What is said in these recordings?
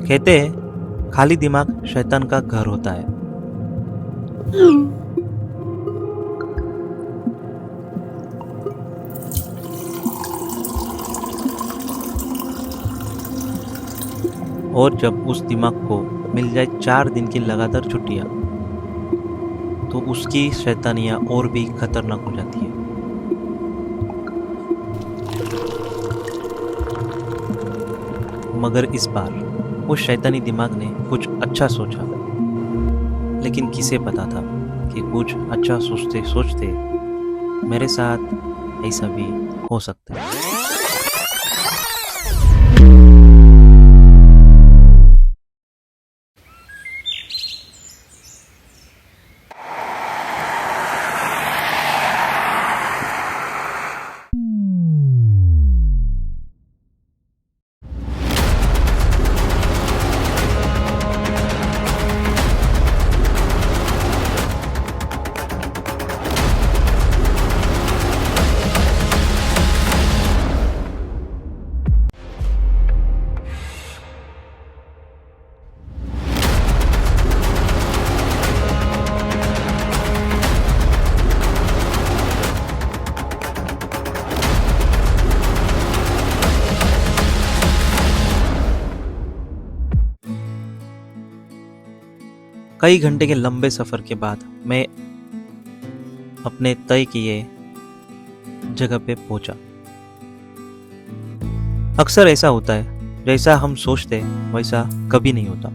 कहते हैं खाली दिमाग शैतान का घर होता है। और जब उस दिमाग को मिल जाए 4 दिन की लगातार छुट्टियां, तो उसकी शैतानियां और भी खतरनाक हो जाती है। मगर इस बार वो शैतानी दिमाग ने कुछ अच्छा सोचा, लेकिन किसे पता था कि कुछ अच्छा सोचते सोचते मेरे साथ ऐसा भी हो सकता है। कई घंटे के लंबे सफर के बाद मैं अपने तय किए जगह पे पहुंचा। अक्सर ऐसा होता है, जैसा हम सोचते वैसा कभी नहीं होता।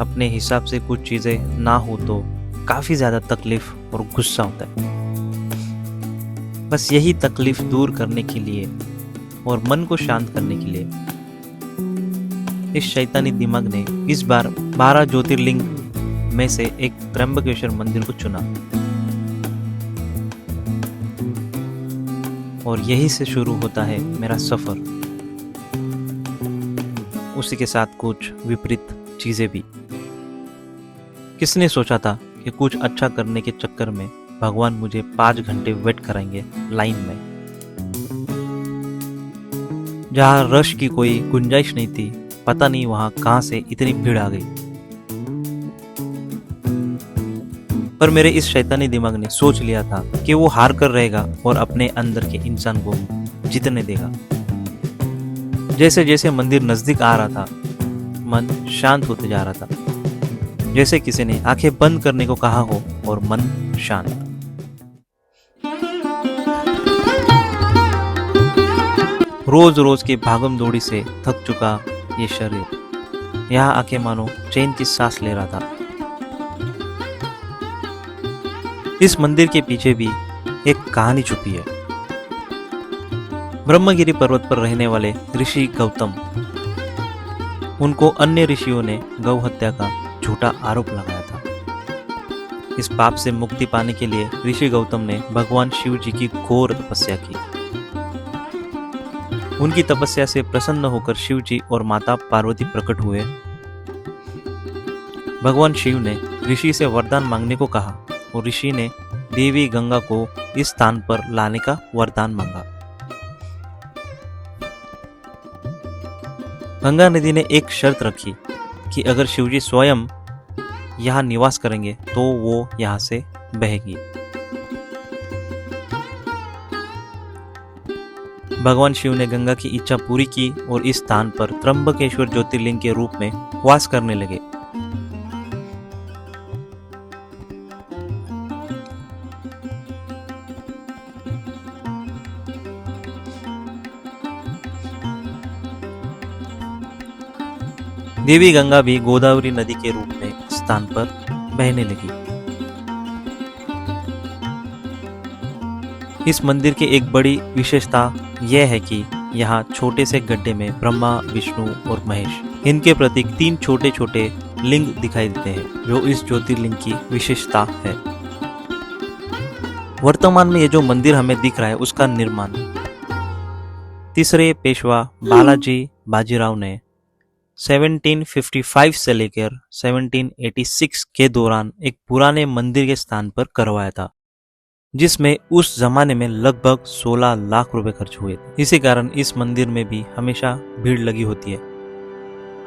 अपने हिसाब से कुछ चीजें ना हो तो काफी ज्यादा तकलीफ और गुस्सा होता है। बस यही तकलीफ दूर करने के लिए और मन को शांत करने के लिए इस शैतानी दिमाग ने इस बार 12 ज्योतिर्लिंग में से एक त्र्यंबकेश्वर मंदिर को चुना, और यही से शुरू होता है मेरा सफर। उसी के साथ कुछ विपरीत चीजें भी। किसने सोचा था कि कुछ अच्छा करने के चक्कर में भगवान मुझे 5 घंटे वेट कराएंगे लाइन में, जहां रश की कोई गुंजाइश नहीं थी। पता नहीं वहां कहां से इतनी भीड़ आ गई। पर मेरे इस शैतानी दिमाग ने सोच लिया था कि वो हार कर रहेगा और अपने अंदर के इंसान को जीतने देगा। जैसे जैसे मंदिर नजदीक आ रहा था, मन शांत होते जा रहा था, जैसे किसी ने आंखें बंद करने को कहा हो और मन शांत। रोज रोज की भागम दौड़ी से थक चुका ये शरीर यहाँ आके मानो चैन की सांस ले रहा था। इस मंदिर के पीछे भी एक कहानी छुपी है। ब्रह्मगिरी पर्वत पर रहने वाले ऋषि गौतम, उनको अन्य ऋषियों ने गौ हत्या का झूठा आरोप लगाया था। इस पाप से मुक्ति पाने के लिए ऋषि गौतम ने भगवान शिव जी की घोर तपस्या की। उनकी तपस्या से प्रसन्न होकर शिव जी और माता पार्वती प्रकट हुए। भगवान शिव ने ऋषि से वरदान मांगने को कहा और ऋषि ने देवी गंगा को इस स्थान पर लाने का वरदान मांगा। गंगा नदी ने एक शर्त रखी कि अगर शिवजी स्वयं यहाँ निवास करेंगे तो वो यहाँ से बहेगी। भगवान शिव ने गंगा की इच्छा पूरी की और इस स्थान पर त्र्यंबकेश्वर ज्योतिर्लिंग के रूप में वास करने लगे। देवी गंगा भी गोदावरी नदी के रूप में स्थान पर बहने लगी। इस मंदिर की एक बड़ी विशेषता यह है कि यहाँ छोटे से गड्ढे में ब्रह्मा, विष्णु और महेश, इनके प्रतीक 3 छोटे छोटे लिंग दिखाई देते हैं, जो इस ज्योतिर्लिंग की विशेषता है। वर्तमान में ये जो मंदिर हमें दिख रहा है उसका निर्माण 3रे पेशवा बालाजी बाजीराव ने 1755 से लेकर 1786 के दौरान एक पुराने मंदिर के स्थान पर करवाया था, जिसमें उस जमाने में लगभग 16 लाख रुपए खर्च हुए थे। इसी कारण इस मंदिर में भी हमेशा भीड़ लगी होती है।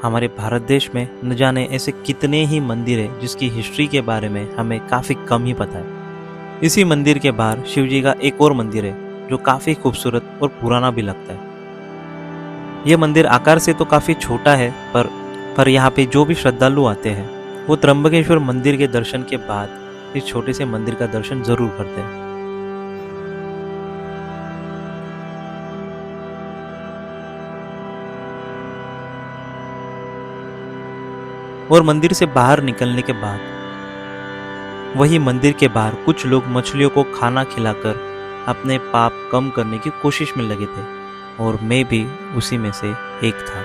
हमारे भारत देश में न जाने ऐसे कितने ही मंदिर हैं जिसकी हिस्ट्री के बारे में हमें काफ़ी कम ही पता है। इसी मंदिर के बाहर शिव जी का एक और मंदिर है जो काफ़ी खूबसूरत और पुराना भी लगता है। यह मंदिर आकार से तो काफ़ी छोटा है, पर यहाँ पे जो भी श्रद्धालु आते हैं वो त्र्यंबकेश्वर मंदिर के दर्शन के बाद इस छोटे से मंदिर का दर्शन ज़रूर करते हैं। और मंदिर से बाहर निकलने के बाद वही मंदिर के बाहर कुछ लोग मछलियों को खाना खिलाकर अपने पाप कम करने की कोशिश में लगे थे, और मैं भी उसी में से एक था।